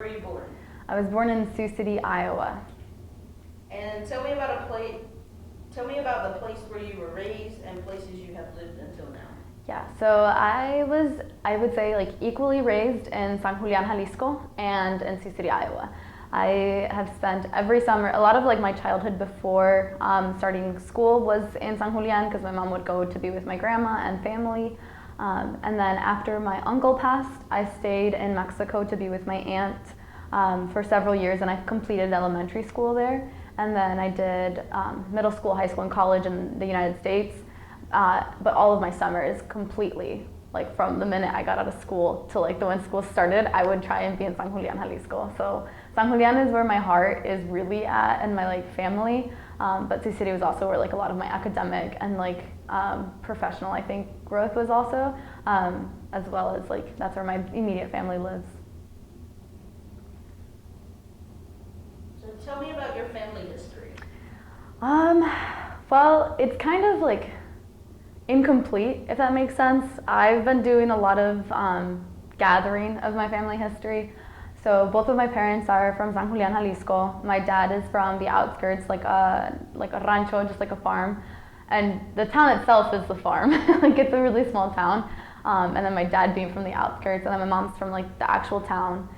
Where were you born? I was born in Sioux City, Iowa. And tell me about the place where you were raised and places you have lived until now. Yeah, so I would say, like equally raised in San Julian, Jalisco, and in Sioux City, Iowa. I have spent every summer, a lot of like my childhood before starting school was in San Julian because my mom would go to be with my grandma and family. And then after my uncle passed, I stayed in Mexico to be with my aunt for several years, and I completed elementary school there. And then I did middle school, high school, and college in the United States. But all of my summers completely, like from the minute I got out of school to like the when school started, I would try and be in San Julian, Jalisco. So San Julian is where my heart is really at and my like family. But Sioux City was also where like a lot of my academic and like professional, I think, growth was also, as well as like that's where my immediate family lives. So tell me about your family history. Well, it's kind of like incomplete, if that makes sense. I've been doing a lot of gathering of my family history. So both of my parents are from San Julian, Jalisco. My dad is from the outskirts, like a rancho, just like a farm. And the town itself is the farm. Like it's a really small town. And then my dad being from the outskirts, and then my mom's from like the actual town.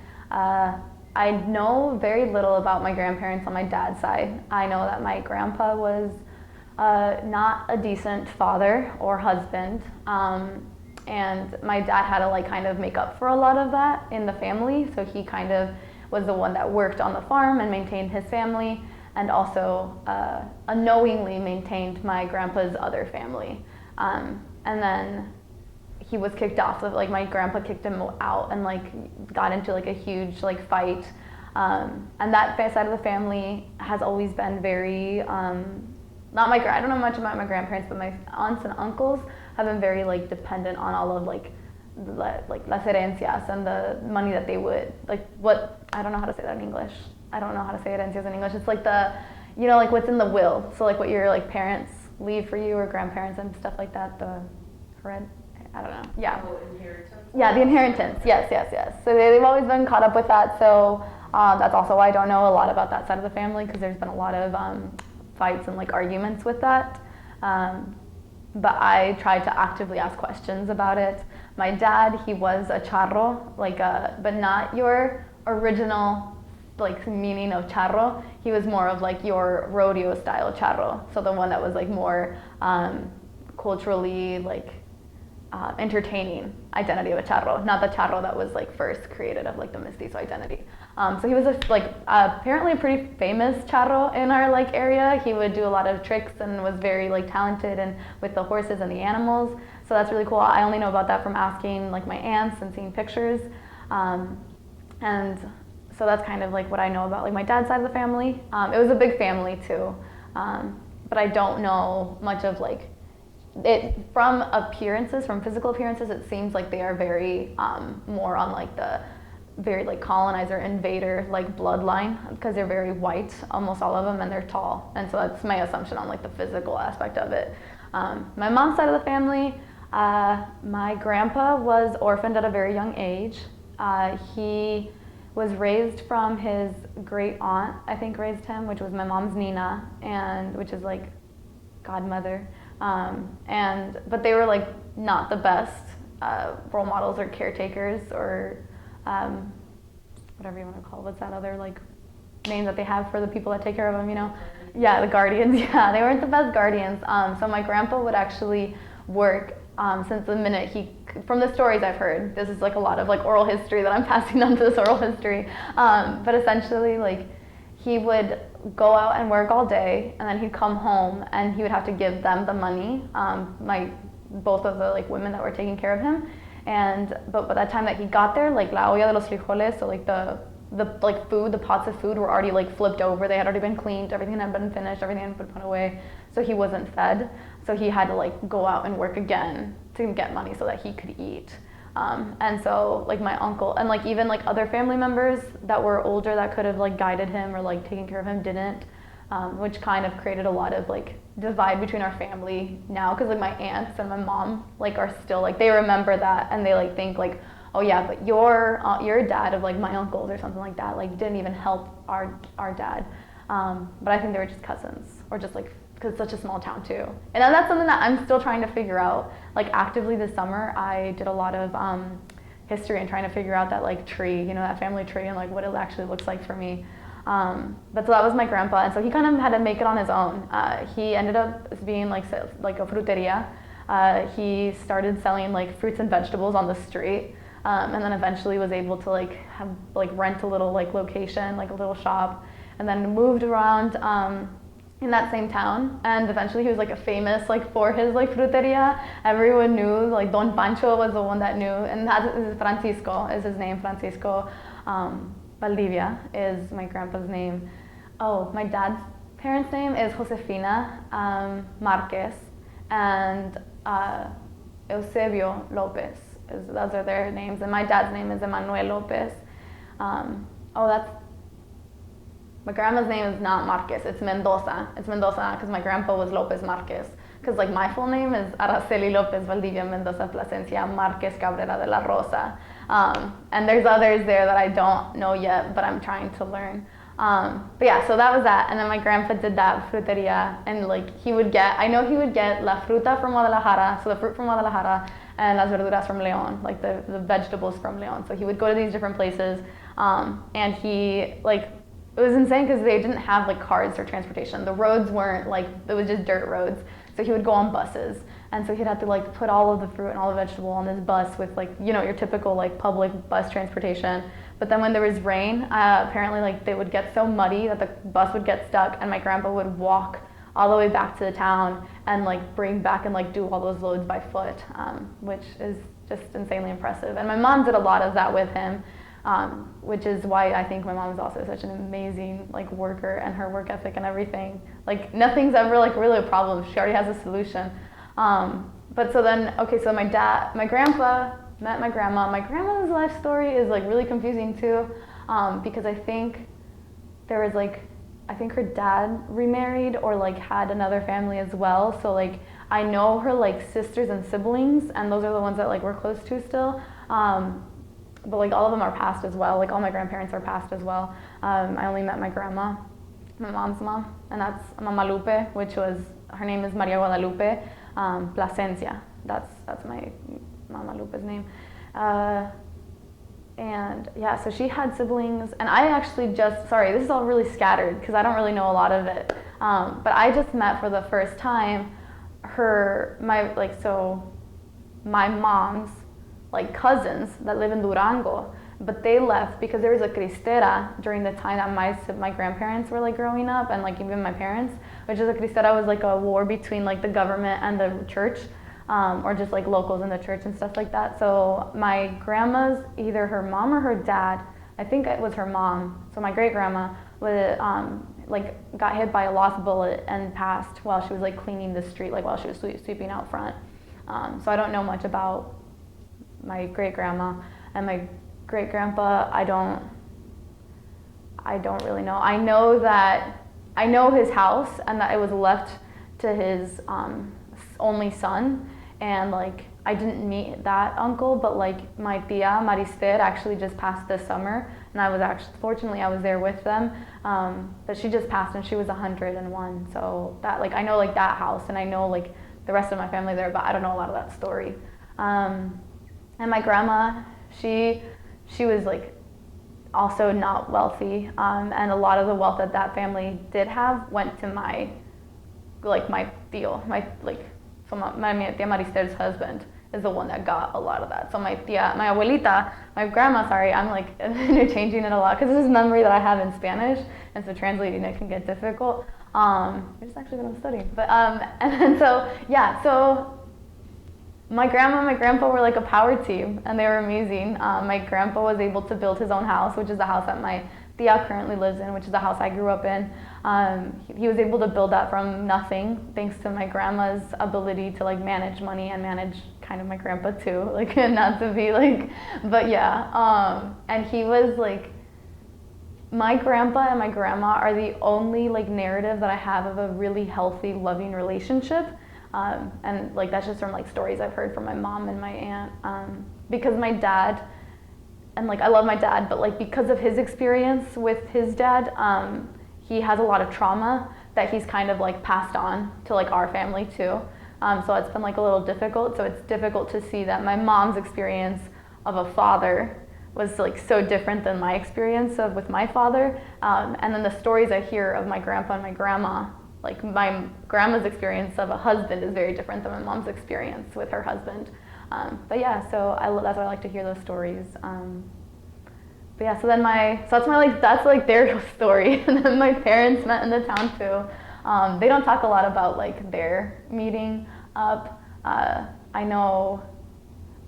I know very little about my grandparents on my dad's side. I know that my grandpa was not a decent father or husband, and my dad had to like kind of make up for a lot of that in the family. So he kind of was the one that worked on the farm and maintained his family, and also unknowingly maintained my grandpa's other family. And then he was kicked off. Like my grandpa kicked him out and like got into like a huge like fight. And that side of the family has always been very I don't know much about my grandparents, but my aunts and uncles have been very like dependent on all of like las herencias and the money that they would like I don't know how to say that in English. I don't know how to say herencias in English. It's like the, you know, like what's in the will. So like what your like parents leave for you or grandparents and stuff like that. I don't know. Yeah. Oh, inheritance? Yeah, the inheritance. Yes. So they've always been caught up with that. So that's also why I don't know a lot about that side of the family, because there's been a lot of fights and like arguments with that. But I tried to actively ask questions about it. My dad, he was a charro, but not your original like meaning of charro. He was more of like your rodeo style charro. So the one that was like more culturally like entertaining identity of a charro, not the charro that was like first created of like the mestizo identity. So he was apparently a pretty famous charro in our like area. He would do a lot of tricks and was very like talented and with the horses and the animals. So that's really cool. I only know about that from asking like my aunts and seeing pictures. And so that's kind of like what I know about like my dad's side of the family. It was a big family too, but I don't know much of like it from appearances, from physical appearances. It seems like they are very more on like the very like colonizer invader like bloodline, because they're very white, almost all of them, and they're tall. And so that's my assumption on like the physical aspect of it. My mom's side of the family, my grandpa was orphaned at a very young age. He was raised from his great aunt, I think raised him, which was my mom's Nina, and which is like godmother. But they were like not the best role models or caretakers or whatever you want to call it. What's that other like name that they have for the people that take care of them, you know? Yeah, the guardians. Yeah, they weren't the best guardians. So my grandpa would actually work since the minute from the stories I've heard, this is like a lot of like oral history that I'm passing on to this oral history. But essentially like he would go out and work all day, and then he'd come home and he would have to give them the money, both of the like women that were taking care of him. But by the time that he got there, like la olla de los frijoles, so like the like food, the pots of food were already like flipped over. They had already been cleaned, everything had been finished, everything had been put away. So he wasn't fed. So he had to like go out and work again to get money so that he could eat. And so like my uncle and like even like other family members that were older that could have like guided him or like taken care of him didn't, which kind of created a lot of like divide between our family now, because like my aunts and my mom like are still like, they remember that and they like think like, oh yeah, but your dad of like my uncles or something like that, like didn't even help our dad. But I think they were just cousins, or just like, because it's such a small town too. And then that's something that I'm still trying to figure out. Like actively this summer, I did a lot of history and trying to figure out that like tree, you know, that family tree, and like what it actually looks like for me. But so that was my grandpa, and so he kind of had to make it on his own. He ended up being like a fruteria. He started selling like fruits and vegetables on the street, and then eventually was able to like have like rent a little like location, like a little shop, and then moved around in that same town. And eventually he was like a famous like for his like fruteria. Everyone knew, like Don Pancho was the one that knew, and that is Francisco is his name. Francisco Valdivia is my grandpa's name. Oh, my dad's parents' name is Josefina Marquez and Eusebio Lopez. Those are their names, and my dad's name is Emmanuel Lopez. My grandma's name is not Marquez, it's Mendoza. It's Mendoza because my grandpa was Lopez Marquez. Because like my full name is Araceli Lopez Valdivia Mendoza Plasencia Marquez Cabrera de la Rosa. And there's others there that I don't know yet, but I'm trying to learn. But yeah, so that was that. And then my grandpa did that fruteria, and like he would get la fruta from Guadalajara, so the fruit from Guadalajara, and las verduras from León, like the vegetables from León. So he would go to these different places, and he like, it was insane because they didn't have like cars for transportation. The roads weren't like, it was just dirt roads. So he would go on buses. And so he'd have to like put all of the fruit and all the vegetable on this bus with like, you know, your typical like public bus transportation. But then when there was rain, apparently like they would get so muddy that the bus would get stuck, and my grandpa would walk all the way back to the town and like bring back and like do all those loads by foot, which is just insanely impressive. And my mom did a lot of that with him. Which is why I think my mom is also such an amazing like worker, and her work ethic and everything. Like nothing's ever like really a problem. She already has a solution. But so then, okay, so my grandpa met my grandma. My grandma's life story is like really confusing too, because I think her dad remarried or like had another family as well. So like I know her like sisters and siblings, and those are the ones that like we're close to still. But like all of them are passed as well. Like all my grandparents are passed as well. I only met my grandma, my mom's mom, and that's Mama Lupe, which was, her name is Maria Guadalupe Plasencia. That's my Mama Lupe's name. And yeah, so she had siblings, and I actually this is all really scattered because I don't really know a lot of it. But I just met for the first time my mom's like cousins that live in Durango, but they left because there was a cristera during the time that my grandparents were like growing up, and like even my parents, which is a cristera was like a war between like the government and the church, or just like locals in the church and stuff like that. So my grandma's, either her mom or her dad, I think it was her mom, so my great grandma like got hit by a lost bullet and passed while she was like cleaning the street, like while she was sweeping out front. So I don't know much about my great grandma, and my great grandpa I don't really know. I know his house, and that it was left to his only son, and like I didn't meet that uncle, but like my tia Marister actually just passed this summer, and fortunately I was there with them, but she just passed and she was 101. So that like I know like that house, and I know like the rest of my family there, but I don't know a lot of that story. And my grandma, she was like also not wealthy, and a lot of the wealth that family did have went to my tío, my tia Marister's husband is the one that got a lot of that. So my grandma, sorry, I'm like interchanging it a lot because this is memory that I have in Spanish, and so translating it can get difficult. Which is actually what I'm studying. But and then so my grandma and my grandpa were like a power team, and they were amazing. My grandpa was able to build his own house, which is the house that my tia currently lives in, which is the house I grew up in. He was able to build that from nothing, thanks to my grandma's ability to like manage money and manage kind of my grandpa too, like not to be like, but yeah. And he was like, my grandpa and my grandma are the only like narrative that I have of a really healthy, loving relationship. And like that's just from like stories I've heard from my mom and my aunt, because my dad and like I love my dad, but like because of his experience with his dad, he has a lot of trauma that he's kind of like passed on to like our family too. So it's been like a little difficult. So it's difficult to see that my mom's experience of a father was like so different than my experience of with my father. And then the stories I hear of my grandpa and my grandma, like my grandma's experience of a husband is very different than my mom's experience with her husband. But yeah, so that's why I like to hear those stories. But yeah, so that's like their story. And then my parents met in the town too. They don't talk a lot about like their meeting up. I know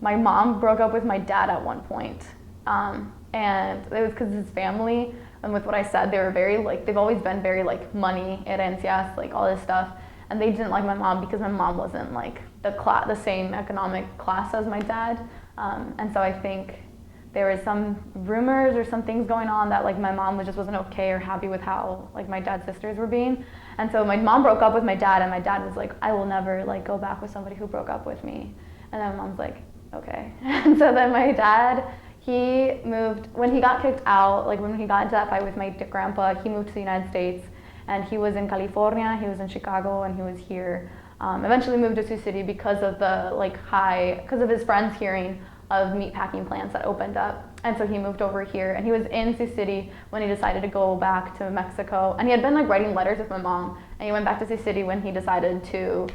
my mom broke up with my dad at one point. And it was because his family, and with what I said, they were very like, they've always been very like money, herencias, like all this stuff. And they didn't like my mom because my mom wasn't like the same economic class as my dad. And so I think there was some rumors or some things going on that like my mom just wasn't okay or happy with how like my dad's sisters were being. And so my mom broke up with my dad, and my dad was like, I will never like go back with somebody who broke up with me. And then my mom's like, okay. And so then my dad, he moved, when he got kicked out, like when he got into that fight with my grandpa, he moved to the United States, and he was in California, he was in Chicago, and he was here. Eventually moved to Sioux City because of because of his friends hearing of meatpacking plants that opened up. And so he moved over here, and he was in Sioux City when he decided to go back to Mexico. And he had been like writing letters with my mom, and he went back to Sioux City when he decided to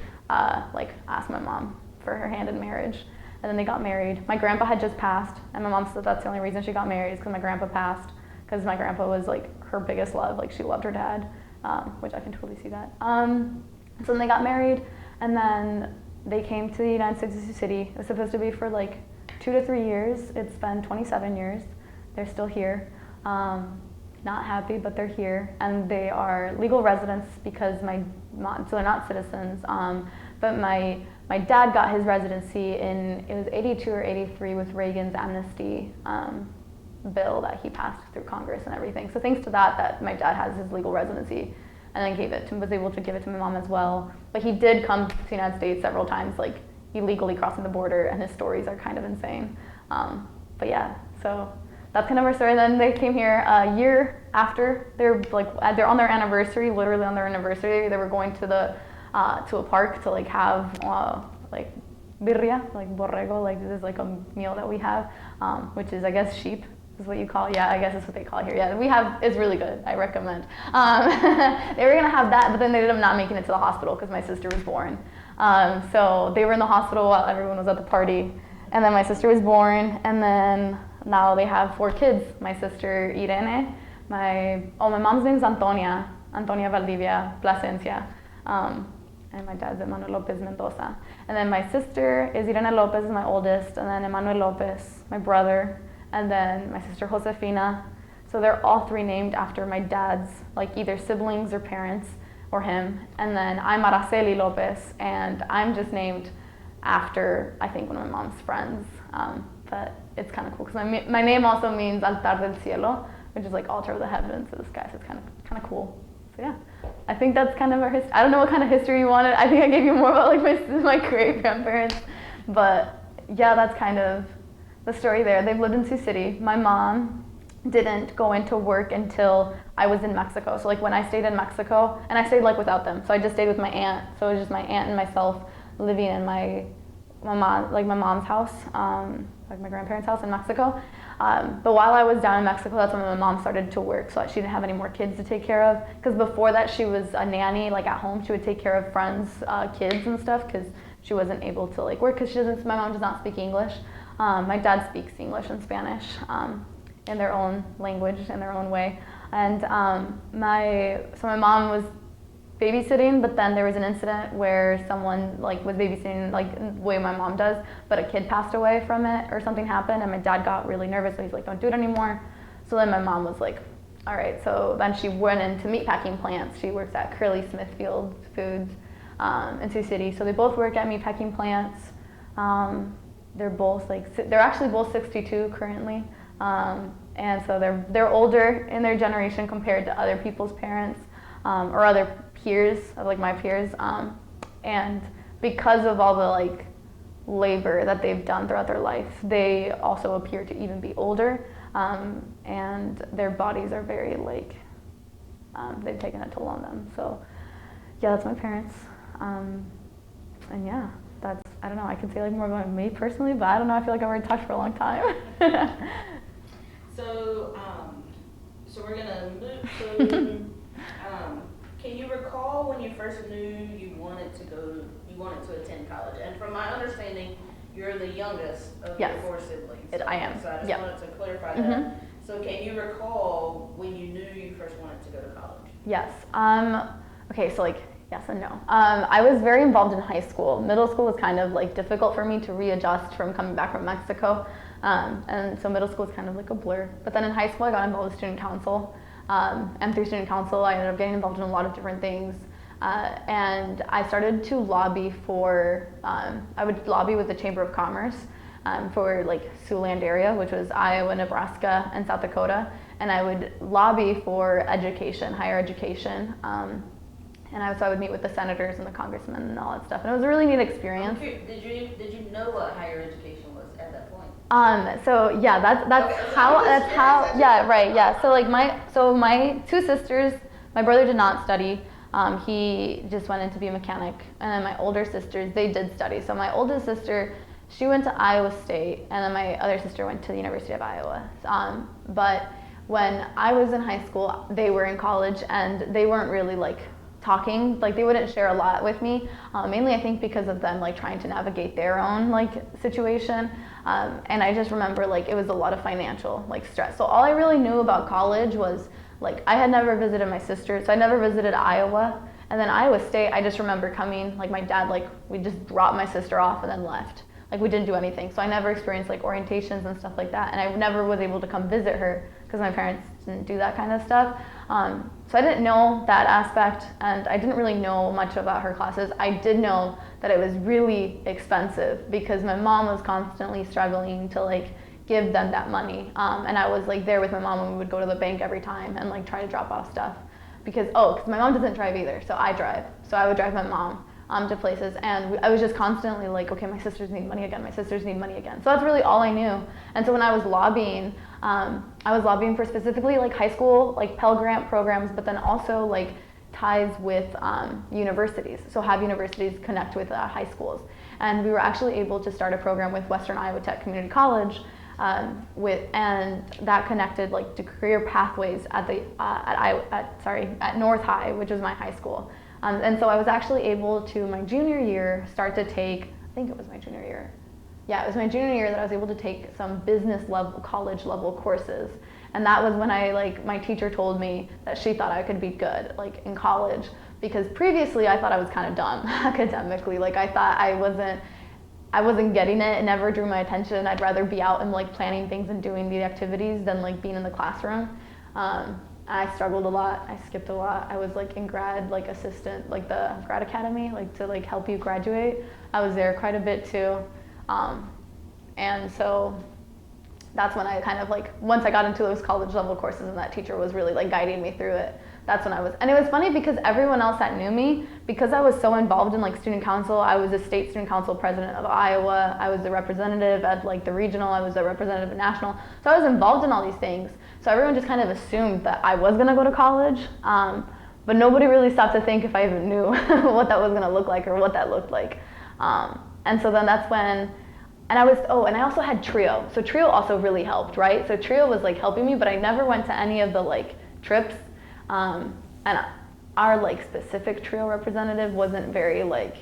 like ask my mom for her hand in marriage. And then they got married. My grandpa had just passed, and my mom said that's the only reason she got married is because my grandpa passed, because my grandpa was like her biggest love. Like she loved her dad, which I can totally see that. So then they got married, and then they came to the United States of Sioux City. It was supposed to be for like 2 to 3 years. It's been 27 years. They're still here. Not happy, but they're here, and they are legal residents because so they're not citizens. But my dad got his residency it was 82 or 83 with Reagan's amnesty bill that he passed through Congress and everything. So thanks to that my dad has his legal residency, and then was able to give it to my mom as well. But he did come to the United States several times, like illegally crossing the border, and his stories are kind of insane. But yeah, so that's kind of our story. And then they came here a year after. They're on their anniversary, literally on their anniversary. They were going to a park to like have like birria, like borrego, like this is like a meal that we have, which is I guess sheep is what you call. Yeah, I guess that's what they call it here. Yeah, it's really good. I recommend. They were gonna have that, but then they ended up not making it to the hospital because my sister was born. So they were in the hospital while everyone was at the party, and then my sister was born, and then now they have 4 kids. My sister Irene, my mom's name is Antonia Valdivia Plasencia. And my dad's Emmanuel Lopez Mendoza. And then my sister is Irene Lopez, is my oldest, and then Emmanuel Lopez, my brother, and then my sister Josefina. So they're all 3 named after my dad's, like either siblings or parents or him. And then I'm Araceli Lopez, and I'm just named after, I think, one of my mom's friends. But it's kind of cool because my name also means altar del cielo, which is like altar of the heavens to the sky. So it's kind of cool. So yeah, I think that's kind of our history. I don't know what kind of history you wanted. I think I gave you more about like my great grandparents, but yeah, that's kind of the story there. They've lived in Sioux City. My mom didn't go into work until I was in Mexico. So like when I stayed in Mexico, and I stayed like without them. So I just stayed with my aunt. So it was just my aunt and myself living in my mom's house, like my grandparents' house in Mexico. But while I was down in Mexico, that's when my mom started to work, so that she didn't have any more kids to take care of. Because before that, she was a nanny, like at home. She would take care of friends' kids and stuff, because she wasn't able to like work, because my mom does not speak English. My dad speaks English and Spanish in their own language, in their own way. And my mom was babysitting, but then there was an incident where someone like was babysitting like the way my mom does, but a kid passed away from it, or something happened, and my dad got really nervous, so he's like, don't do it anymore. So then my mom was like, all right. So then she went into meatpacking plants. She works at Curly Smithfield Foods in Sioux City. So they both work at meatpacking plants. They're actually both 62 currently, and so they're older in their generation compared to other people's parents. Or other peers, like my peers, and because of all the like labor that they've done throughout their life. They also appear to even be older, and their bodies are very like, they've taken a toll on them. So yeah, that's my parents. And yeah, that's, I don't know, I can say like more about me personally, but I don't know, I feel like I've already talked for a long time. So we're gonna move to, can you recall when you first knew you wanted to attend college? And from my understanding, you're the youngest of your Yes. 4 siblings. I am. So I just Yep. wanted to clarify Mhm. that. So can you recall when you knew you first wanted to go to college? Yes. Okay, so like, yes and no. I was very involved in high school. Middle school was kind of like difficult for me to readjust from coming back from Mexico. And so middle school was kind of like a blur. But then in high school, I got involved with student council. And through student council, I ended up getting involved in a lot of different things. And I started to lobby for, I would lobby with the Chamber of Commerce for like Siouxland area, which was Iowa, Nebraska, and South Dakota. And I would lobby for education, higher education. So I would meet with the senators and the congressmen and all that stuff. And it was a really neat experience. Did you know what higher education was at that point? So yeah, that's Okay, how yeah, right, yeah. So like my 2 sisters, my brother did not study. He just went in to be a mechanic. And then my older sisters, they did study. So my oldest sister, she went to Iowa State, and then my other sister went to the University of Iowa. But when I was in high school, they were in college, and they weren't really like talking, like they wouldn't share a lot with me, mainly I think because of them like trying to navigate their own like situation, and I just remember like it was a lot of financial like stress. So all I really knew about college was like I had never visited my sister, so I never visited Iowa, and then Iowa State, I just remember coming, like my dad, like we just dropped my sister off and then left. Like we didn't do anything, so I never experienced like orientations and stuff like that, and I never was able to come visit her because my parents didn't do that kind of stuff. So I didn't know that aspect, and I didn't really know much about her classes. I did know that it was really expensive because my mom was constantly struggling to like give them that money, and I was like there with my mom when we would go to the bank every time and like try to drop off stuff because my mom doesn't drive either, so I drive. So I would drive my mom to places, and I was just constantly like, okay, my sisters need money again, my sisters need money again. So that's really all I knew. And so when I was lobbying for specifically like high school, like Pell Grant programs, but then also like ties with universities. So have universities connect with high schools. And we were actually able to start a program with Western Iowa Tech Community College, and that connected like to career pathways at North High, which is my high school. And so I was actually able to, my junior year, start to take, I think it was my junior year. Yeah, it was my junior year that I was able to take some business level, college level courses. And that was when my teacher told me that she thought I could be good, like in college. Because previously I thought I was kind of dumb academically. Like I thought I wasn't getting it. It never drew my attention. I'd rather be out and like planning things and doing the activities than like being in the classroom. I struggled a lot. I skipped a lot. I was like in grad, like assistant, like the grad academy, like to like help you graduate. I was there quite a bit too. And so that's when I kind of like, once I got into those college level courses and that teacher was really like guiding me through it, that's when and it was funny because everyone else that knew me, because I was so involved in like student council, I was a state student council president of Iowa, I was a representative at like the regional, I was a representative at national, so I was involved in all these things. So everyone just kind of assumed that I was gonna go to college, but nobody really stopped to think if I even knew what that was gonna look like or what that looked like. And so then that's when, and I also had Trio. So Trio also really helped, right? So Trio was like helping me, but I never went to any of the like trips. And our like specific Trio representative wasn't very like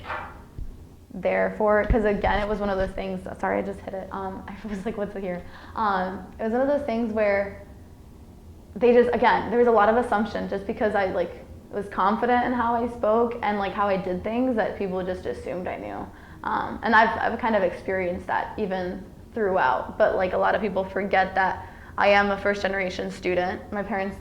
there for it, because again, it was one of those things, sorry, I just hit it. I was like, what's it here? It was one of those things where they just, again, there was a lot of assumption just because I like was confident in how I spoke and like how I did things that people just assumed I knew. And I've kind of experienced that even throughout, but like a lot of people forget that I am a first generation student. My parents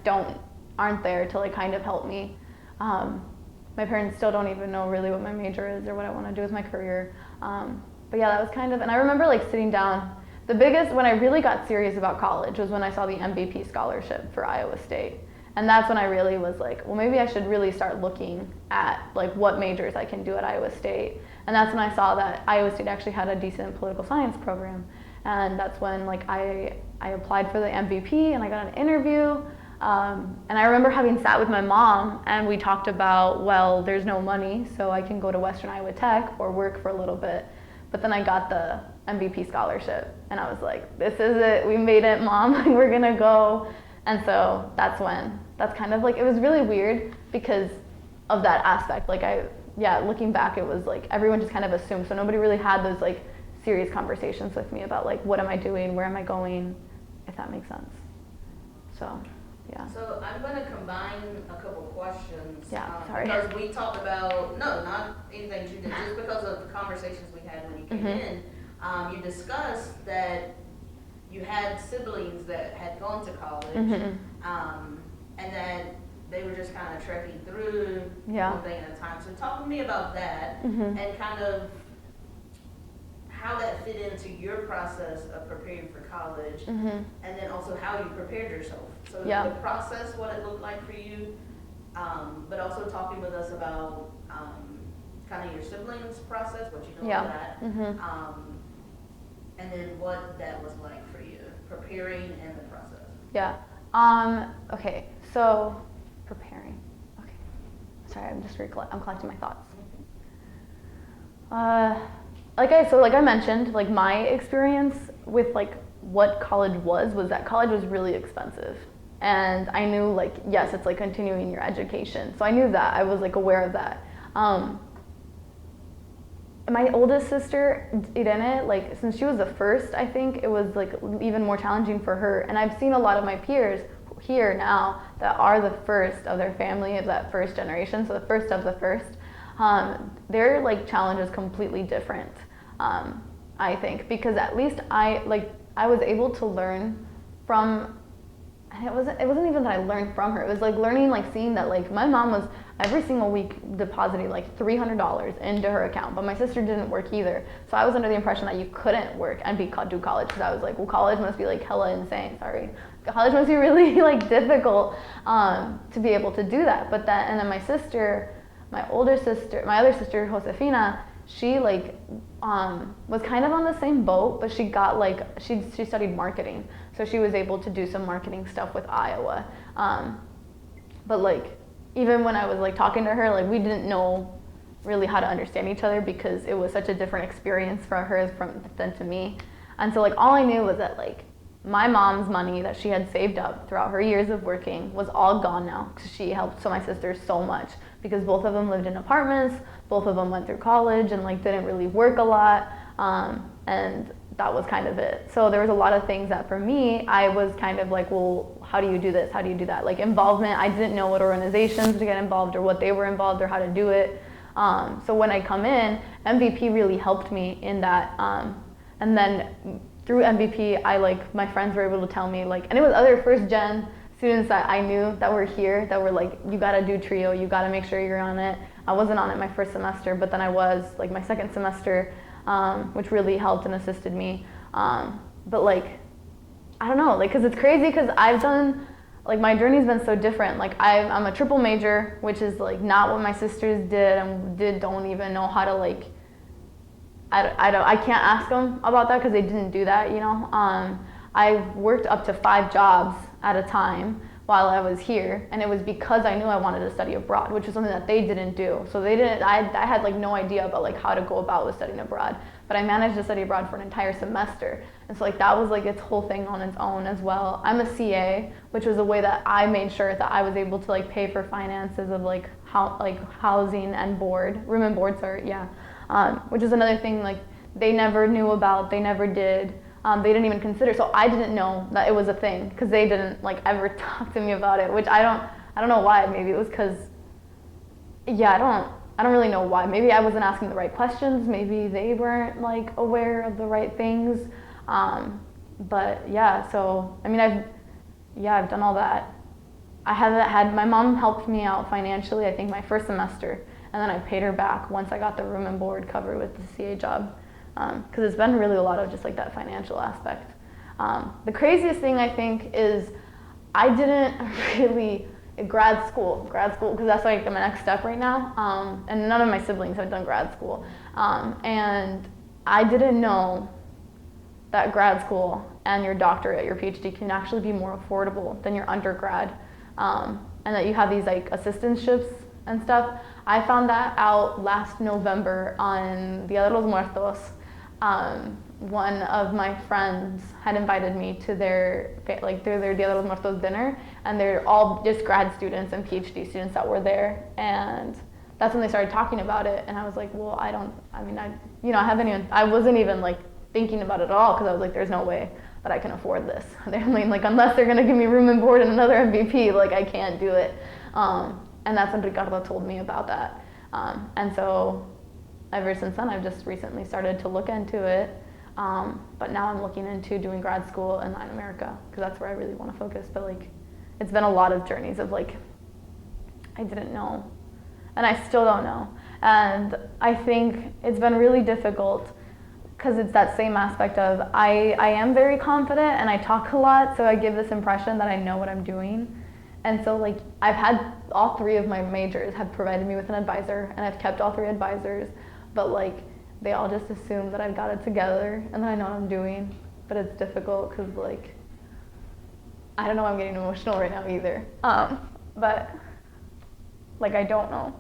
aren't there to like kind of help me. My parents still don't even know really what my major is or what I want to do with my career. But yeah, that was kind of, and I remember like sitting down, the biggest, when I really got serious about college was when I saw the MVP scholarship for Iowa State. And that's when I really was like, well, maybe I should really start looking at like what majors I can do at Iowa State. And that's when I saw that Iowa State actually had a decent political science program. And that's when like I applied for the MVP and I got an interview. And I remember having sat with my mom and we talked about, well, there's no money, so I can go to Western Iowa Tech or work for a little bit. But then I got the MVP scholarship and I was like, this is it, we made it, Mom, we're gonna go. And so that's kind of like, it was really weird because of that aspect. Like looking back, it was like everyone just kind of assumed, so nobody really had those like serious conversations with me about like, what am I doing, where am I going, if that makes sense. So. Yeah. So I'm going to combine a couple questions. Yeah, sorry. Because we talked about, no, not anything you did, just because of the conversations we had when you came in. You discussed that you had siblings that had gone to college, and that they were just kind of trekking through one thing at a time. So talk to me about that and kind of how that fit into your process of preparing for college, and then also how you prepared yourself. So the process, what it looked like for you, but also talking with us about kind of your siblings' process, what you know of that, and then what that was like for you, preparing and the process. Yeah. Okay. So preparing. Okay. Sorry, I'm collecting my thoughts. Like I mentioned, like my experience with like what college was that college was really expensive. And I knew like, yes, it's like continuing your education. So I knew that, I was like aware of that. My oldest sister, Dai'Tynn, like since she was the first, I think it was like even more challenging for her. And I've seen a lot of my peers here now that are the first of their family, of that first generation, so the first of the first. Their like challenge is completely different, I think, because at least I was able to learn from, and it wasn't even that I learned from her, it was like learning, like seeing that like my mom was every single week depositing like $300 into her account, but my sister didn't work either. So I was under the impression that you couldn't work and do college, because I was like, well, college must be like hella insane, college must be really like difficult to be able to do that. But then, and then my other sister, Josefina, she like was kind of on the same boat, but she got like, she studied marketing. So she was able to do some marketing stuff with Iowa. But like, even when I was like talking to her, like we didn't know really how to understand each other because it was such a different experience for her than to me. And so like all I knew was that like my mom's money that she had saved up throughout her years of working was all gone now, because she helped my sisters so much, because both of them lived in apartments, both of them went through college and like didn't really work a lot, and that was kind of it. So there was a lot of things that for me, I was kind of like, well, how do you do this? How do you do that? Like involvement, I didn't know what organizations to get involved or what they were involved or how to do it. So when I come in, MVP really helped me in that. And then through MVP, my friends were able to tell me like, and it was other first gen students that I knew that were here that were like, you gotta do trio, you gotta make sure you're on it. I wasn't on it my first semester, but then I was like my second semester, which really helped and assisted me. But like, I don't know, like, cause it's crazy, cause I've done, like my journey's been so different. Like I'm a triple major, which is like not what my sisters did and don't even know how to like, I can't ask them about that because they didn't do that, you know. I worked up to 5 jobs at a time while I was here, and it was because I knew I wanted to study abroad, which is something that they didn't do. So they didn't. I had like no idea about like how to go about with studying abroad, but I managed to study abroad for an entire semester, and so like that was like its whole thing on its own as well. I'm a CA, which was a way that I made sure that I was able to like pay for finances of like housing and room and board, which is another thing like they never knew about, they never did. They didn't even consider, so I didn't know that it was a thing because they didn't like ever talk to me about it, which I don't know why. Maybe it was because, I don't really know why. Maybe I wasn't asking the right questions. Maybe they weren't like aware of the right things. But yeah, so I mean, I've done all that. I haven't had, my mom helped me out financially, I think my first semester, and then I paid her back once I got the room and board covered with the CA job. Because it's been really a lot of just like that financial aspect. The craziest thing I think is I didn't really grad school, because that's like my next step right now. And none of my siblings have done grad school. And I didn't know that grad school and your doctorate, your PhD, can actually be more affordable than your undergrad. And that you have these like assistantships and stuff. I found that out last November on Dia de los Muertos. One of my friends had invited me to their Dia de los Muertos dinner, and they're all just grad students and PhD students that were there, and that's when they started talking about it, and I was like, well, I wasn't even like thinking about it at all, because I was like, there's no way that I can afford this. They're like, unless they're gonna give me room and board and another MVP, like I can't do it. And that's when Ricardo told me about that. And so ever since then, I've just recently started to look into it. But now I'm looking into doing grad school in Latin America, because that's where I really want to focus. But like, it's been a lot of journeys of like, I didn't know, and I still don't know. And I think it's been really difficult, because it's that same aspect of I am very confident and I talk a lot, so I give this impression that I know what I'm doing. And so like, I've had all three of my majors have provided me with an advisor, and I've kept all three advisors, but like, they all just assume that I've got it together and that I know what I'm doing. But it's difficult because like, I don't know, I'm getting emotional right now either. But like, I don't know.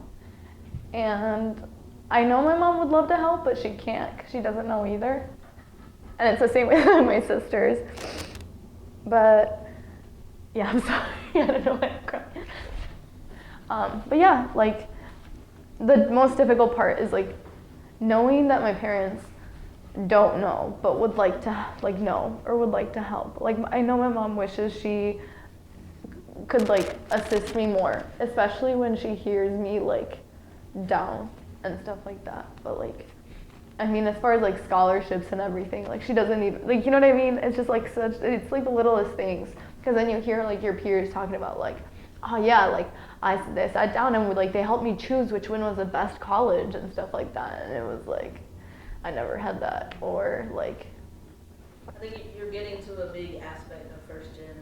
And I know my mom would love to help, but she can't, because she doesn't know either. And it's the same way with my sisters. But yeah, I'm sorry, I don't know why I'm crying. But yeah, like, the most difficult part is like, knowing that my parents don't know, but would like to like know, or would like to help. Like, I know my mom wishes she could like assist me more, especially when she hears me like down and stuff like that. But like, I mean, as far as like scholarships and everything, like she doesn't even, like, you know what I mean? It's just like it's like the littlest things. Because then you hear like your peers talking about like, oh yeah, like they sat down and like they helped me choose which one was the best college and stuff like that. And it was like, I never had that. Or like, I think you're getting to a big aspect of first gen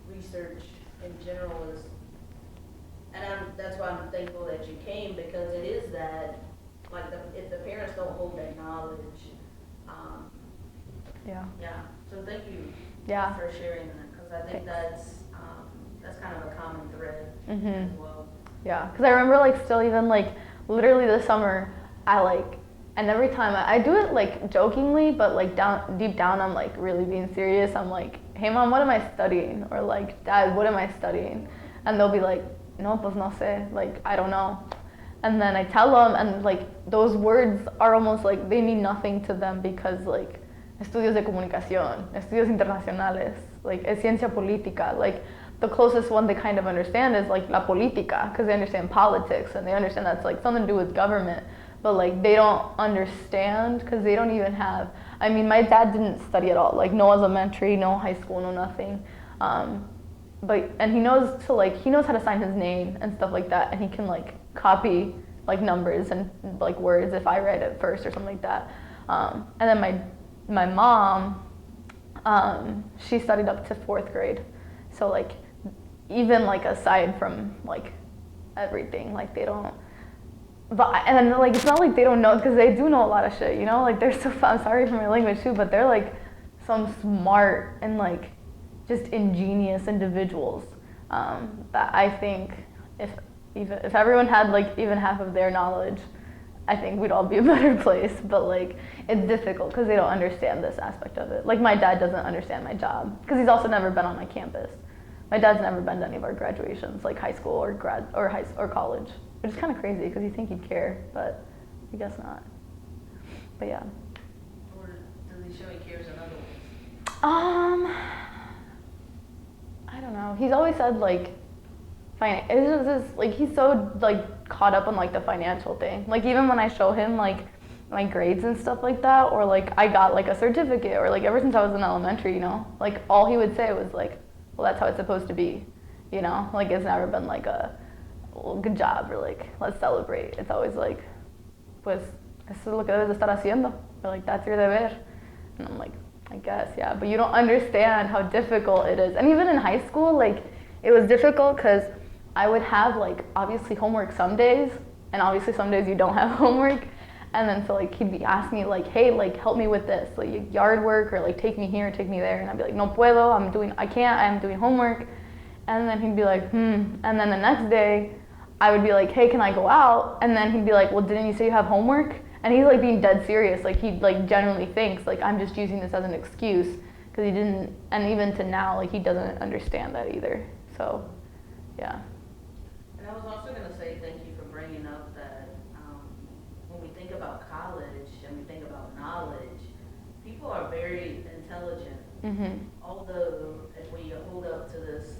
research in general is, and that's why I'm thankful that you came, because it is that, like, if the parents don't hold that knowledge, yeah. So thank you for sharing that, because I think that's kind of a common thread as well. Yeah, because I remember like still even like literally this summer, and every time I do it like jokingly, but like deep down I'm like really being serious. I'm like, hey mom, what am I studying? Or like, dad, what am I studying? And they'll be like, no, pues no sé, like I don't know. And then I tell them, and like those words are almost like they mean nothing to them, because like estudios de comunicación, estudios internacionales, like es ciencia política, like the closest one they kind of understand is like la política, because they understand politics and they understand that's like something to do with government. But like they don't understand, because they don't even have, I mean, my dad didn't study at all, like no elementary, no high school, no nothing. And he knows how to sign his name and stuff like that, and he can like copy like numbers and like words if I write it first or something like that. And then my mom, she studied up to 4th grade. So like, even like aside from like everything, like they don't, and then like it's not like they don't know, because they do know a lot of shit, you know, like they're so, I'm sorry for my language too, but they're like some smart and like just ingenious individuals, that I think if everyone had like even half of their knowledge, I think we'd all be a better place. But like, it's difficult because they don't understand this aspect of it. Like my dad doesn't understand my job, because he's also never been on my campus. My dad's never been to any of our graduations, like high school or or college, which is kind of crazy because you think he'd care, but I guess not. But yeah. Or does he show he cares in other ways? I don't know. He's always said like, it's just like he's so like caught up on like the financial thing. Like even when I show him like my grades and stuff like that, or like I got like a certificate, or like ever since I was in elementary, you know, like all he would say was like, well, that's how it's supposed to be, you know, like it's never been like a, well, good job, or like let's celebrate. It's always like, pues eso es lo que debes de estar haciendo, or like that's your deber. And I'm like, I guess, yeah, but you don't understand how difficult it is. And even in high school, like it was difficult because I would have like obviously homework some days, and obviously some days you don't have homework. And then so like he'd be asking me like, hey, like help me with this, like yard work, or like take me here, take me there, and I'd be like, no puedo, I can't, I'm doing homework. And then he'd be like, and then the next day I would be like, hey, can I go out? And then he'd be like, well, didn't you say you have homework? And he's like being dead serious, like he like genuinely thinks like I'm just using this as an excuse, because he didn't, and even to now, like he doesn't understand that either. So, yeah. And I was also going to say thank you for bringing up that when we think about college and we think about knowledge, people are very intelligent. Mm-hmm. Although if we hold up to this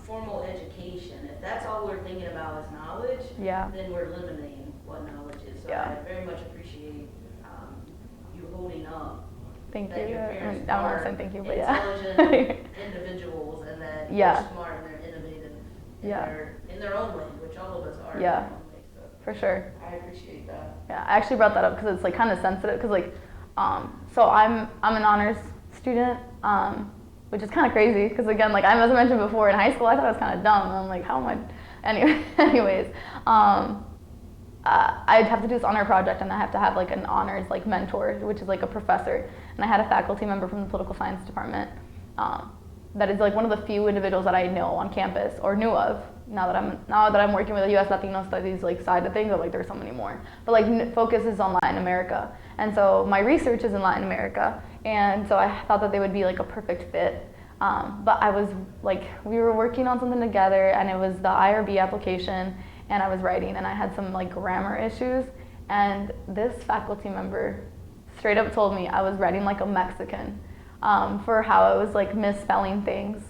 formal education, if that's all we're thinking about is knowledge, then we're limiting what knowledge is. So I very much appreciate you holding up. Thank that you. Your parents I won't are say thank you, but intelligent individuals, and that they're smart and they're innovative in their own way, which all of us are in our own way. So for sure. I appreciate that. Yeah, I actually brought that up because it's like kind of sensitive, because like, so I'm an honors student, which is kind of crazy, because again, like as I mentioned before, in high school I thought I was kind of dumb, and I'm like, how am I, anyways, I'd have to do this honor project, and I have to have like an honors like mentor, which is like a professor, and I had a faculty member from the political science department that is like one of the few individuals that I know on campus, or knew of. Now that I'm working with a U.S. Latino Studies like side of things, I'm like there's so many more, but like focus is on Latin America, and so my research is in Latin America, and so I thought that they would be like a perfect fit. But I was like, we were working on something together, and it was the IRB application, and I was writing, and I had some like grammar issues, and this faculty member straight up told me I was writing like a Mexican for how I was like misspelling things.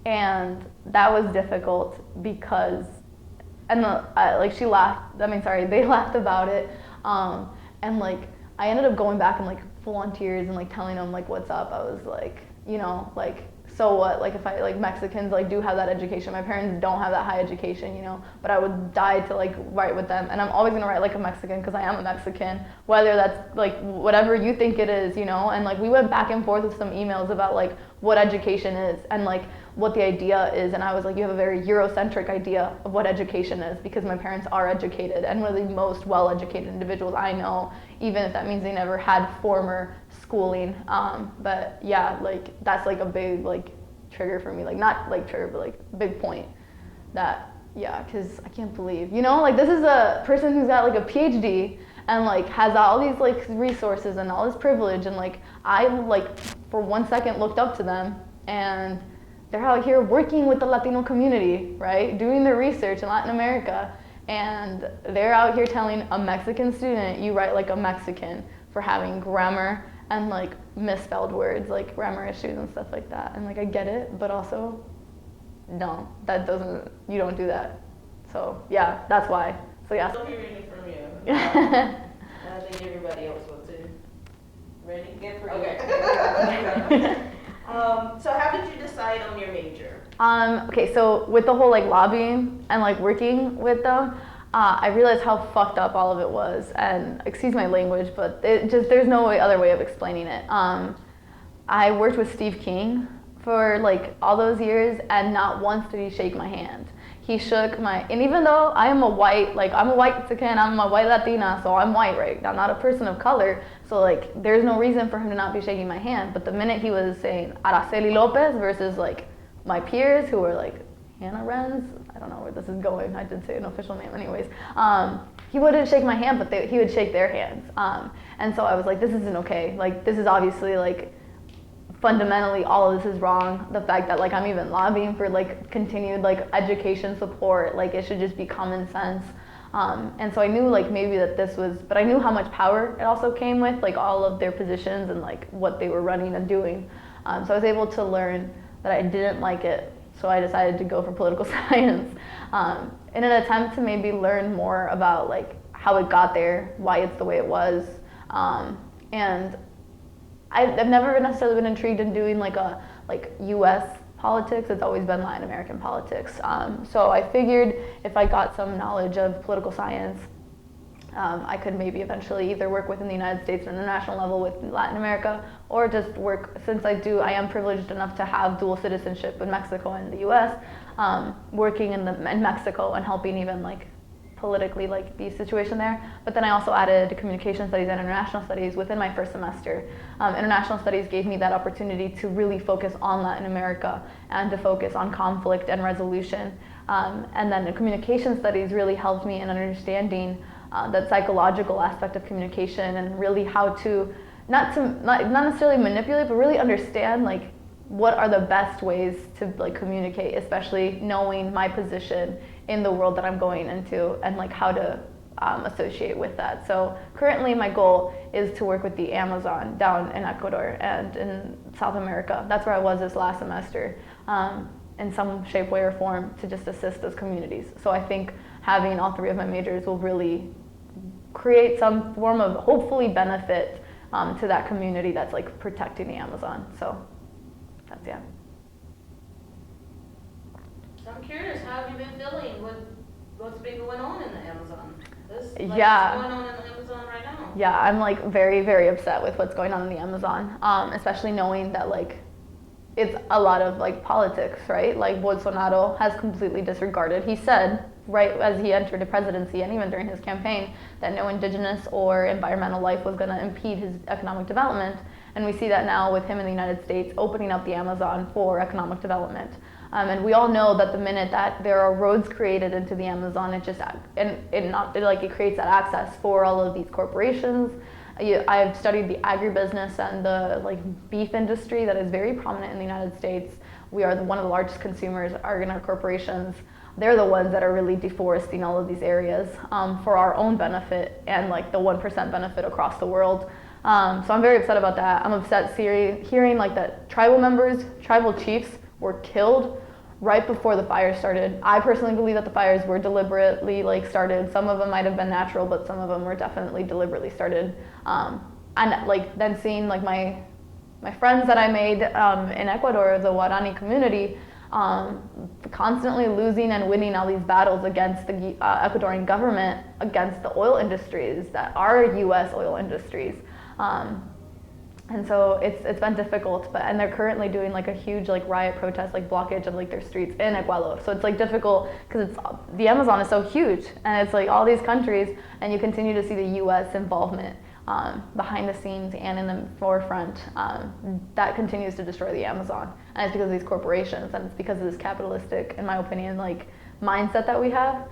And that was difficult because, and they laughed about it, and like I ended up going back and like full on tears and like telling them like what's up. I was like, like so what, like if I like Mexicans like do have that education, my parents don't have that high education, but I would die to like write with them, and I'm always gonna write like a Mexican because I am a Mexican, whether that's like whatever you think it is, and like we went back and forth with some emails about like what education is and like what the idea is, and I was like, you have a very Eurocentric idea of what education is, because my parents are educated and one of the most well-educated individuals I know, even if that means they never had former schooling. But yeah, like that's like a big like trigger for me, like not like trigger, but like big point that, because I can't believe, like this is a person who's got like a PhD and like has all these like resources and all this privilege, and like I like for 1 second looked up to them, and they're out here working with the Latino community, right? Doing their research in Latin America, and they're out here telling a Mexican student, you write like a Mexican for having grammar and like misspelled words, like grammar issues and stuff like that. And like I get it, but also, no, you don't do that. So yeah, that's why. So yeah. Still hearing it from you. And I think everybody else will too. Ready? Get ready. Okay. So how did you decide on your major? Okay, so with the whole like lobbying and like working with them, I realized how fucked up all of it was, and excuse my language, but there's no other way of explaining it. I worked with Steve King for like all those years, and not once did he shake my hand. He shook and even though I'm a white Mexican, I'm a white Latina, so I'm white, right? I'm not a person of color, so like there's no reason for him to not be shaking my hand. But the minute he was saying Araceli Lopez versus like my peers who were like Hannah Renz, I don't know where this is going, I did say an official name anyways, he wouldn't shake my hand, but he would shake their hands. And so I was like, this isn't okay, like this is obviously like fundamentally all of this is wrong. The fact that like I'm even lobbying for like continued like education support, like it should just be common sense. And so I knew like maybe that this was, but I knew how much power it also came with, like all of their positions and like what they were running and doing. So I was able to learn that I didn't like it, so I decided to go for political science in an attempt to maybe learn more about like how it got there, why it's the way it was, and I've never necessarily been intrigued in doing like U.S. politics. It's always been Latin American politics. So I figured if I got some knowledge of political science I could maybe eventually either work within the United States or international level with Latin America, or just work, since I am privileged enough to have dual citizenship in Mexico and the US, working in Mexico and helping even like politically like the situation there. But then I also added communication studies and international studies within my first semester. International studies gave me that opportunity to really focus on Latin America and to focus on conflict and resolution. And then the communication studies really helped me in understanding that psychological aspect of communication and really how to not necessarily manipulate, but really understand like what are the best ways to like communicate, especially knowing my position in the world that I'm going into and like how to associate with that. So currently my goal is to work with the Amazon down in Ecuador and in South America. That's where I was this last semester, in some shape, way, or form to just assist those communities. So I think having all three of my majors will really create some form of hopefully benefit to that community that's like protecting the Amazon. So that's, yeah. So I'm curious, how have you been feeling? What's been going on in the Amazon? What's going on in the Amazon right now? Yeah, I'm like very, very upset with what's going on in the Amazon, especially knowing that like it's a lot of like politics, right? Like Bolsonaro has completely disregarded. He said right as he entered the presidency and even during his campaign that no indigenous or environmental life was going to impede his economic development. And we see that now with him in the United States opening up the Amazon for economic development. And we all know that the minute that there are roads created into the Amazon, it creates that access for all of these corporations. I've studied the agribusiness and the like beef industry that is very prominent in the United States. We are one of the largest consumers are in our corporations. They're the ones that are really deforesting all of these areas for our own benefit and like the 1% benefit across the world. So I'm very upset about that. I'm upset hearing like that tribal chiefs were killed right before the fire started. I personally believe that the fires were deliberately like started. Some of them might have been natural, but some of them were definitely deliberately started. And like then seeing like my friends that I made in Ecuador, the Guarani community, constantly losing and winning all these battles against the Ecuadorian government, against the oil industries that are U.S. oil industries. And so it's been difficult, and they're currently doing like a huge like riot protest, like blockage of like their streets in Ecuador. So it's like difficult because the Amazon is so huge, and it's like all these countries, and you continue to see the U.S. involvement behind the scenes and in the forefront that continues to destroy the Amazon, and it's because of these corporations, and it's because of this capitalistic, in my opinion, like mindset that we have,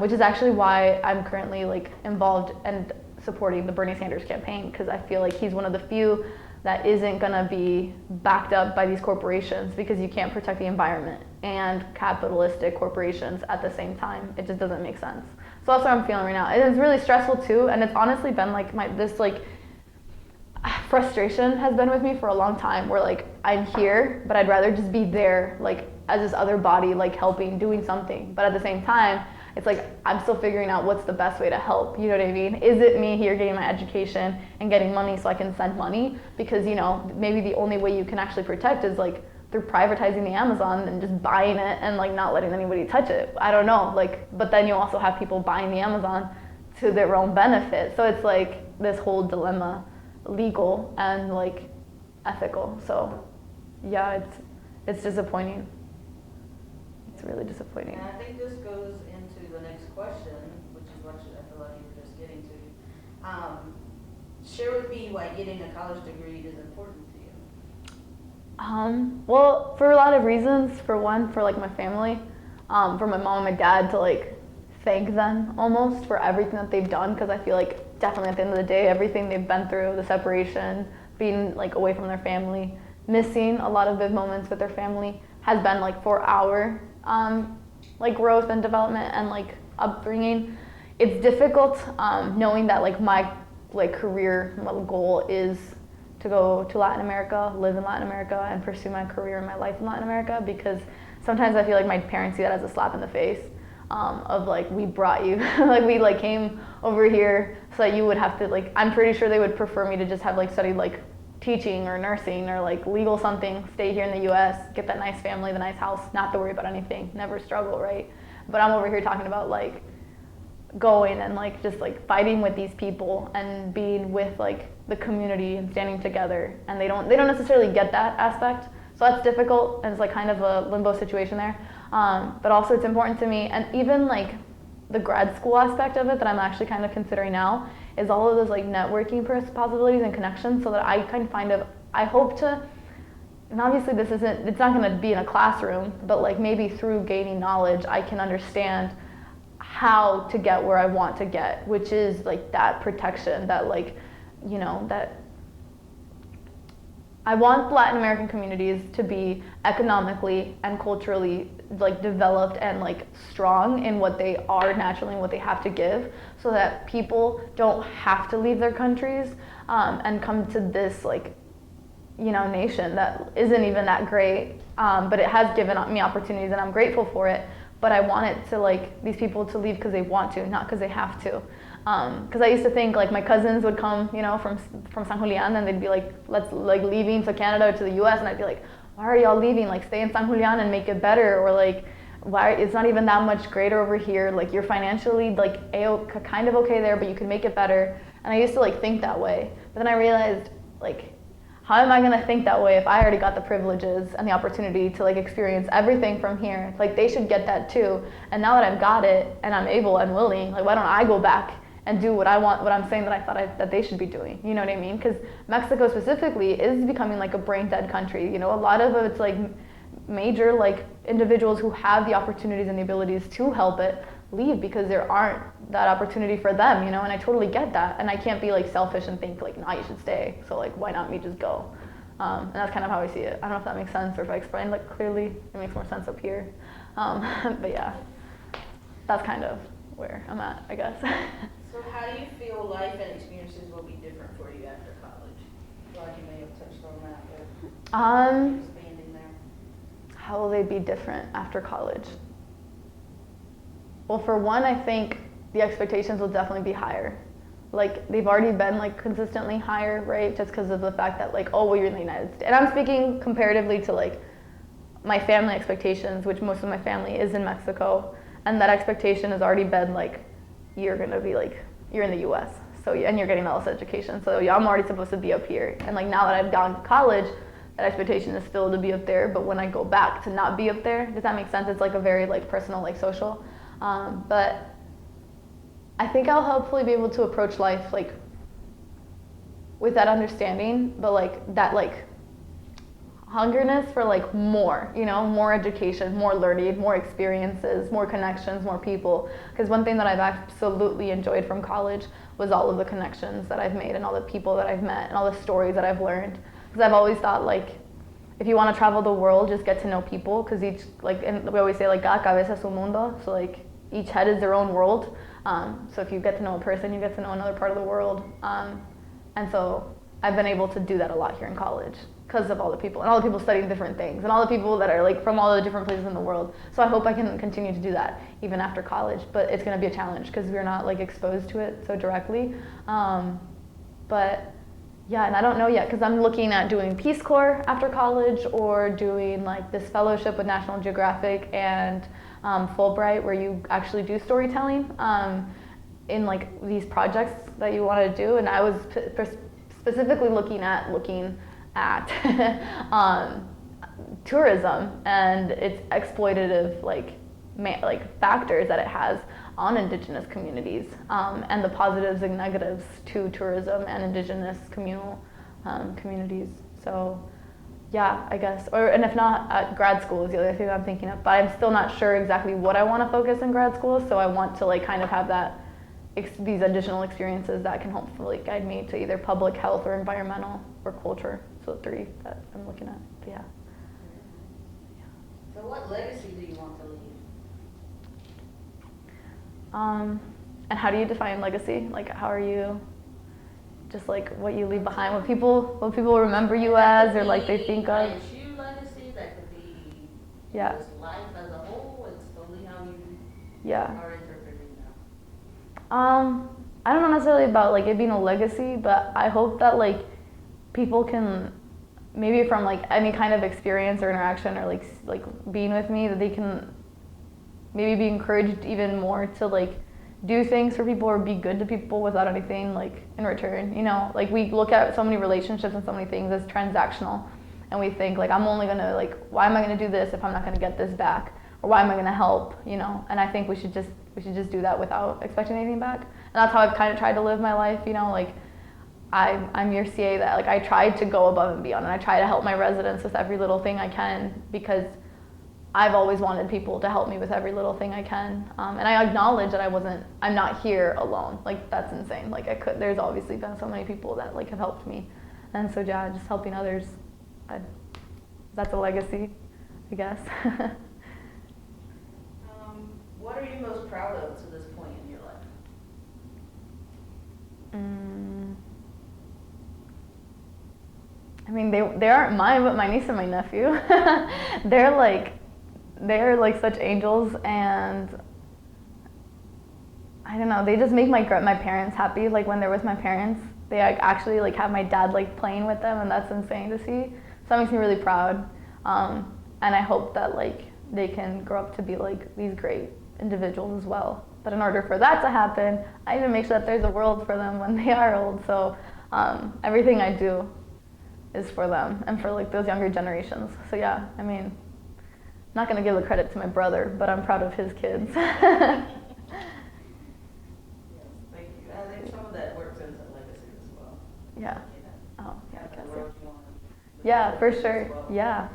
which is actually why I'm currently like involved and supporting the Bernie Sanders campaign, because I feel like he's one of the few that isn't going to be backed up by these corporations, because you can't protect the environment and capitalistic corporations at the same time. It just doesn't make sense. So that's what I'm feeling right now. It's really stressful too, and it's honestly been like this like frustration has been with me for a long time, where like I'm here, but I'd rather just be there like as this other body, like helping, doing something. But at the same time, it's like I'm still figuring out what's the best way to help, you know what I mean? Is it me here getting my education and getting money so I can send money? Because, you know, maybe the only way you can actually protect is like through privatizing the Amazon and just buying it and like not letting anybody touch it. I don't know, like, but then you also have people buying the Amazon to their own benefit. So it's like this whole dilemma, legal and like ethical. So yeah, it's disappointing. It's really disappointing. And I think this goes into the next question, which is what I feel like you were just getting to. Share with me why getting a college degree is important to you. Well, for a lot of reasons. For one, for like my family, for my mom and my dad, to like thank them almost for everything that they've done, because I feel like definitely at the end of the day, everything they've been through, the separation, being like away from their family, missing a lot of good moments with their family, has been like for our like growth and development and like upbringing. It's difficult knowing that like my like career goal is to go to Latin America, live in Latin America, and pursue my career and my life in Latin America, because sometimes I feel like my parents see that as a slap in the face of like, we brought you, like we like came over here so that you would have to like, I'm pretty sure they would prefer me to just have like studied like teaching or nursing or like legal something, stay here in the US, get that nice family, the nice house, not to worry about anything, never struggle, right? But I'm over here talking about like going and like just like fighting with these people and being with like the community and standing together, and they don't necessarily get that aspect, so that's difficult, and it's like kind of a limbo situation there. But also it's important to me, and even like the grad school aspect of it that I'm actually kind of considering now is all of those like networking possibilities and connections, so that I I hope to, and obviously it's not going to be in a classroom, but like maybe through gaining knowledge I can understand how to get where I want to get, which is like that protection, that like, you know, that I want Latin American communities to be economically and culturally like developed and like strong in what they are naturally and what they have to give, so that people don't have to leave their countries and come to this like, you know, nation that isn't even that great, but it has given me opportunities and I'm grateful for it. But I want it to like these people to leave because they want to, not because they have to. Because I used to think like my cousins would come, you know, from San Julian, and they'd be like, let's like leaving to Canada or to the U.S. and I'd be like, why are y'all leaving? Like stay in San Julian and make it better, or like why it's not even that much greater over here. Like you're financially like kind of okay there, but you can make it better. And I used to like think that way, but then I realized like, how am I gonna think that way if I already got the privileges and the opportunity to like experience everything from here? Like they should get that too. And now that I've got it and I'm able and willing, like why don't I go back and do what I want, what I'm saying that I thought that they should be doing? You know what I mean? Because Mexico specifically is becoming like a brain dead country. You know, a lot of it's like major like individuals who have the opportunities and the abilities to help it leave because there aren't that opportunity for them, you know, and I totally get that, and I can't be like selfish and think like, nah, you should stay, so like why not me just go? And that's kind of how I see it. I don't know if that makes sense, or if I explained like clearly, it makes more sense up here. But yeah, that's kind of where I'm at, I guess. So how do you feel life and experiences will be different for you after college? Glad you may have touched on that, but expanding there. How will they be different after college? Well, for one, I think the expectations will definitely be higher. Like they've already been like consistently higher, right? Just because of the fact that like, oh, well, you're in the United States. And I'm speaking comparatively to like my family expectations, which most of my family is in Mexico. And that expectation has already been like, you're gonna be like, you're in the US. So, and you're getting all this education. So yeah, I'm already supposed to be up here. And like now that I've gone to college, that expectation is still to be up there. But when I go back to not be up there, does that make sense? It's like a very like personal, like social. But I think I'll hopefully be able to approach life like with that understanding, but like that like hungerness for like more, you know, more education, more learning, more experiences, more connections, more people. Because one thing that I've absolutely enjoyed from college was all of the connections that I've made and all the people that I've met and all the stories that I've learned. Because I've always thought like, if you want to travel the world, just get to know people, because each, like, and we always say like, cada cabeza es un mundo, so like each head is their own world. So if you get to know a person, you get to know another part of the world. And so I've been able to do that a lot here in college because of all the people, and all the people studying different things, and all the people that are like from all the different places in the world. So I hope I can continue to do that even after college, but it's going to be a challenge because we're not like exposed to it so directly. But yeah, and I don't know yet because I'm looking at doing Peace Corps after college, or doing like this fellowship with National Geographic and Fulbright, where you actually do storytelling in like these projects that you want to do. And I was specifically looking at tourism and its exploitative like factors that it has on Indigenous communities, and the positives and negatives to tourism and Indigenous communal communities. So yeah, I guess, and if not, at grad school is the other thing I'm thinking of, but I'm still not sure exactly what I want to focus in grad school, so I want to like kind of have that these additional experiences that can hopefully guide me to either public health or environmental or culture. So the three that I'm looking at. But yeah. So what legacy do you want to leave? And how do you define legacy? Like, how are you, just like what you leave behind, what people remember you as, or like they think of? ISU legacy, that could be just life as a whole. It's totally how you are interpreting that. I don't know necessarily about like it being a legacy, but I hope that like people can, maybe from like any kind of experience or interaction or like being with me, that they can maybe be encouraged even more to like do things for people or be good to people without anything like in return, you know? Like we look at so many relationships and so many things as transactional, and we think like, I'm only gonna like, why am I gonna do this if I'm not gonna get this back? Or why am I gonna help, you know? And I think we should just do that without expecting anything back. And that's how I've kind of tried to live my life, you know, like I'm your CA that like I tried to go above and beyond, and I try to help my residents with every little thing I can, because I've always wanted people to help me with every little thing I can. And I acknowledge that I'm not here alone. Like that's insane. Like there's obviously been so many people that like have helped me. And so yeah, just helping others, that's a legacy, I guess. What are you most proud of to this point in your life? I mean, they aren't mine, but my niece and my nephew. They're like such angels, and I don't know, they just make my parents happy. Like when they're with my parents, they like, actually like have my dad like playing with them, and that's insane to see. So that makes me really proud. And I hope that like they can grow up to be like these great individuals as well. But in order for that to happen, I need to make sure that there's a world for them when they are old. So everything I do is for them and for like those younger generations. So yeah, I mean, I'm not gonna give the credit to my brother, but I'm proud of his kids. Yes, thank you. I think some of that works into legacy as well. Yeah. You know, Oh, yeah, I have guess the so. world you want. Yeah, for As sure. well. Yeah.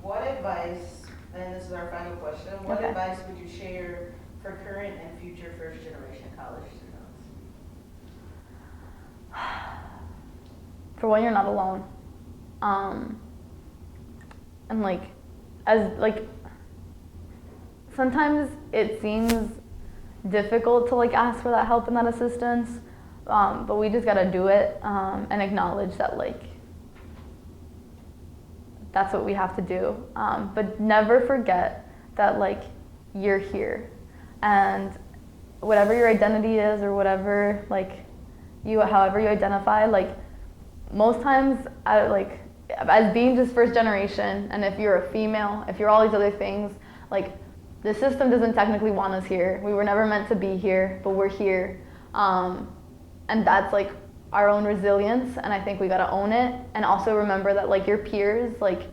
What advice, and this is our final question, what Okay. advice would you share for current and future first generation college students? For one, you're not alone. And like, as like, sometimes it seems difficult to like ask for that help and that assistance, but we just gotta do it and acknowledge that like, that's what we have to do. But never forget that like, you're here, and whatever your identity is or whatever like however you identify, like most times like as being just first generation, and if you're a female, if you're all these other things, like the system doesn't technically want us here. We were never meant to be here, but we're here. And that's like our own resilience, and I think we gotta own it, and also remember that like your peers, like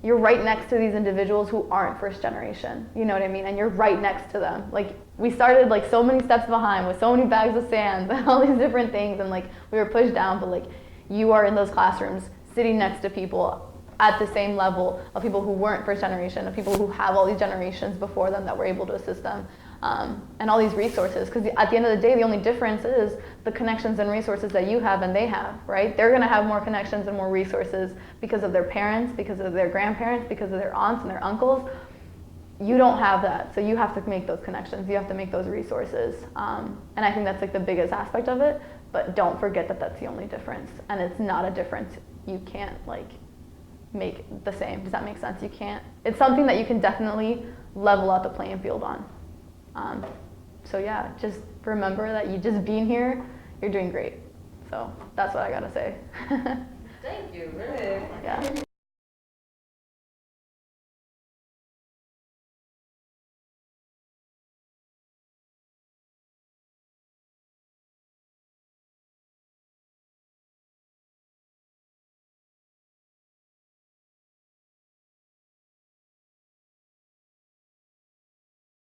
you're right next to these individuals who aren't first generation, you know what I mean? And you're right next to them. Like we started like so many steps behind with so many bags of sand and all these different things, and like we were pushed down, but like you are in those classrooms sitting next to people at the same level of people who weren't first generation, of people who have all these generations before them that were able to assist them, and all these resources. Because at the end of the day, the only difference is the connections and resources that you have and they have, right? They're gonna have more connections and more resources because of their parents, because of their grandparents, because of their aunts and their uncles. You don't have that, so you have to make those connections. You have to make those resources. And I think that's like the biggest aspect of it, but don't forget that that's the only difference. And it's not a difference you can't like make the same. Does that make sense? You can't. It's something that you can definitely level out the playing field on. So yeah, just remember that you just being here, you're doing great. So that's what I gotta say. Thank you, really. Yeah.